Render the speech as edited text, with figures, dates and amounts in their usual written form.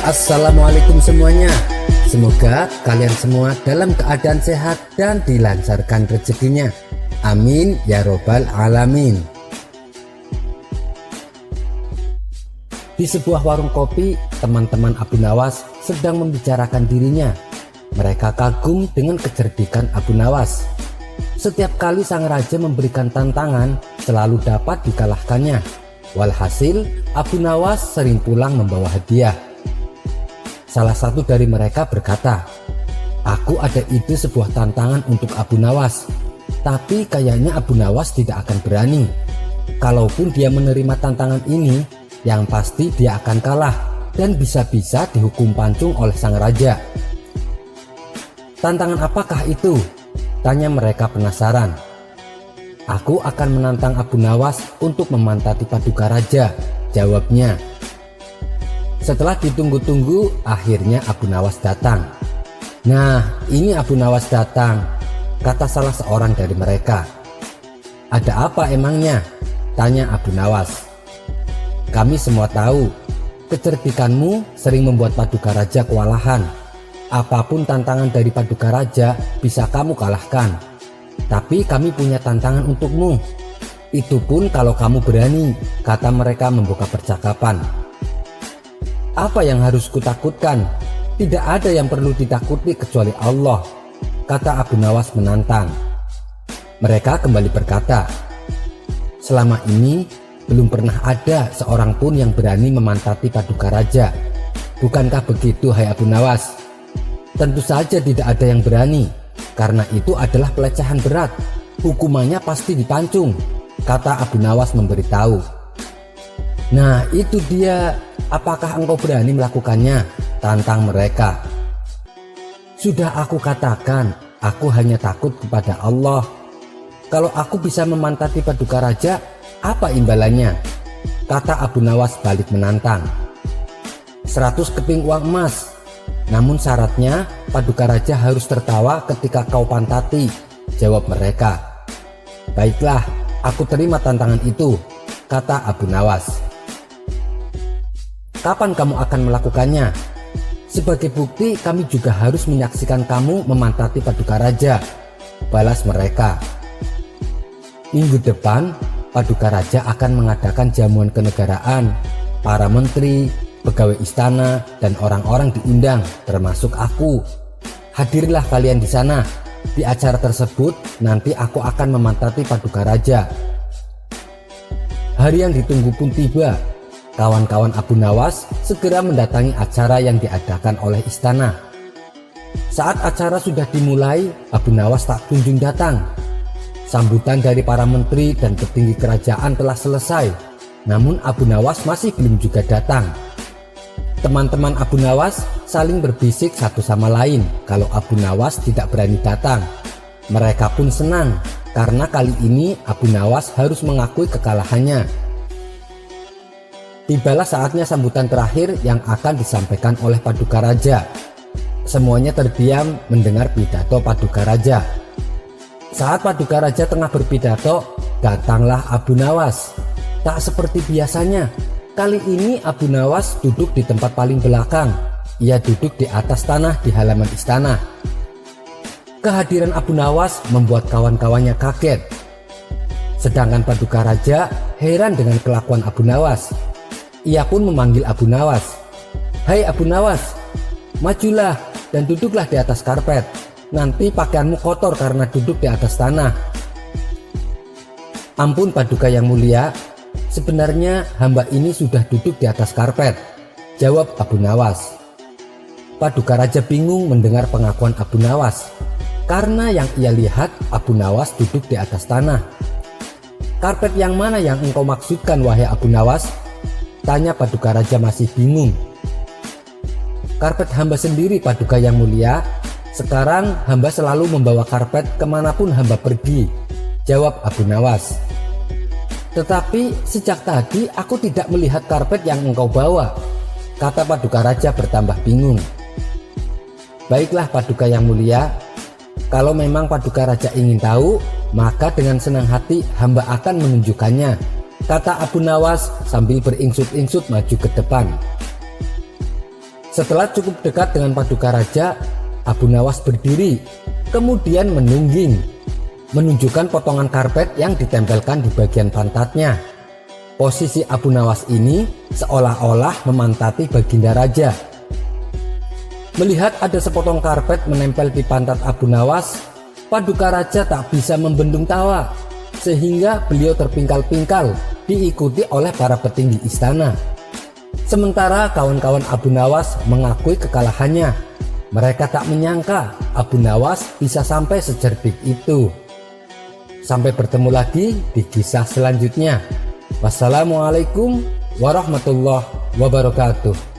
Assalamualaikum semuanya. Semoga kalian semua dalam keadaan sehat dan dilancarkan rezekinya. Amin ya robbal alamin. Di sebuah warung kopi, teman-teman Abu Nawas sedang membicarakan dirinya. Mereka kagum dengan kecerdikan Abu Nawas. Setiap kali sang raja memberikan tantangan, selalu dapat dikalahkannya. Walhasil, Abu Nawas sering pulang membawa hadiah. Salah satu dari mereka berkata, "Aku ada ide sebuah tantangan untuk Abu Nawas, tapi kayaknya Abu Nawas tidak akan berani. Kalaupun dia menerima tantangan ini, yang pasti dia akan kalah dan bisa-bisa dihukum pancung oleh sang raja." "Tantangan apakah itu?" tanya mereka penasaran. "Aku akan menantang Abu Nawas untuk memantati Paduka Raja," jawabnya. Setelah ditunggu-tunggu, akhirnya Abu Nawas datang. "Nah, ini Abu Nawas datang," kata salah seorang dari mereka. "Ada apa emangnya?" tanya Abu Nawas. "Kami semua tahu, kecerdikanmu sering membuat Paduka Raja kewalahan. Apapun tantangan dari Paduka Raja bisa kamu kalahkan. Tapi kami punya tantangan untukmu. Itu pun kalau kamu berani," kata mereka membuka percakapan. "Apa yang harus kutakutkan? Tidak ada yang perlu ditakuti kecuali Allah," kata Abu Nawas menantang. Mereka kembali berkata, "Selama ini belum pernah ada seorang pun yang berani memantati Paduka Raja. Bukankah begitu, hai Abu Nawas?" "Tentu saja tidak ada yang berani, karena itu adalah pelecehan berat. Hukumannya pasti dipancung," kata Abu Nawas memberitahu. "Nah itu dia, apakah engkau berani melakukannya?" tantang mereka. "Sudah aku katakan, aku hanya takut kepada Allah. Kalau aku bisa memantati Paduka Raja, apa imbalannya?" kata Abu Nawas balik menantang. 100 keping uang emas. Namun syaratnya Paduka Raja harus tertawa ketika kau pantati," jawab mereka. "Baiklah, aku terima tantangan itu," kata Abu Nawas. "Kapan kamu akan melakukannya?" "Sebagai bukti kami juga harus menyaksikan kamu memantati Paduka Raja," balas mereka. "Minggu depan Paduka Raja akan mengadakan jamuan kenegaraan. Para menteri, pegawai istana, dan orang-orang diundang, termasuk aku. Hadirlah kalian di sana. Di acara tersebut nanti aku akan memantati Paduka Raja." Hari yang ditunggu pun tiba. Kawan-kawan Abu Nawas segera mendatangi acara yang diadakan oleh istana. Saat acara sudah dimulai, Abu Nawas tak kunjung datang. Sambutan dari para menteri dan petinggi kerajaan telah selesai, namun Abu Nawas masih belum juga datang. Teman-teman Abu Nawas saling berbisik satu sama lain kalau Abu Nawas tidak berani datang. Mereka pun senang karena kali ini Abu Nawas harus mengakui kekalahannya. Tibalah saatnya sambutan terakhir yang akan disampaikan oleh Paduka Raja. Semuanya terdiam mendengar pidato Paduka Raja. Saat Paduka Raja tengah berpidato, datanglah Abu Nawas. Tak seperti biasanya, kali ini Abu Nawas duduk di tempat paling belakang. Ia duduk di atas tanah di halaman istana. Kehadiran Abu Nawas membuat kawan-kawannya kaget. Sedangkan Paduka Raja heran dengan kelakuan Abu Nawas. Ia pun memanggil Abu Nawas. "Hai Abu Nawas, majulah dan duduklah di atas karpet. Nanti pakaianmu kotor karena duduk di atas tanah." "Ampun Paduka yang mulia, sebenarnya hamba ini sudah duduk di atas karpet," jawab Abu Nawas. Paduka Raja bingung mendengar pengakuan Abu Nawas, karena yang ia lihat Abu Nawas duduk di atas tanah. "Karpet yang mana yang engkau maksudkan, wahai Abu Nawas?" tanya Paduka Raja masih bingung. "Karpet hamba sendiri, Paduka yang mulia. Sekarang hamba selalu membawa karpet kemanapun hamba pergi," jawab Abu Nawas. "Tetapi sejak tadi aku tidak melihat karpet yang engkau bawa," kata Paduka Raja bertambah bingung. "Baiklah Paduka yang mulia, kalau memang Paduka Raja ingin tahu, maka dengan senang hati hamba akan menunjukkannya, kata Abu Nawas sambil beringsut-ingsut maju ke depan. Setelah cukup dekat dengan paduka raja, Abu Nawas berdiri, kemudian menungging, menunjukkan potongan karpet yang ditempelkan di bagian pantatnya. Posisi Abu Nawas ini seolah-olah memantati baginda raja. Melihat ada sepotong karpet menempel di pantat Abu Nawas, paduka raja tak bisa membendung tawa, sehingga beliau terpingkal-pingkal diikuti oleh para petinggi istana. Sementara kawan-kawan Abu Nawas mengakui kekalahannya. Mereka tak menyangka Abu Nawas bisa sampai secerdik itu. Sampai bertemu lagi di kisah selanjutnya. Wassalamualaikum warahmatullahi wabarakatuh.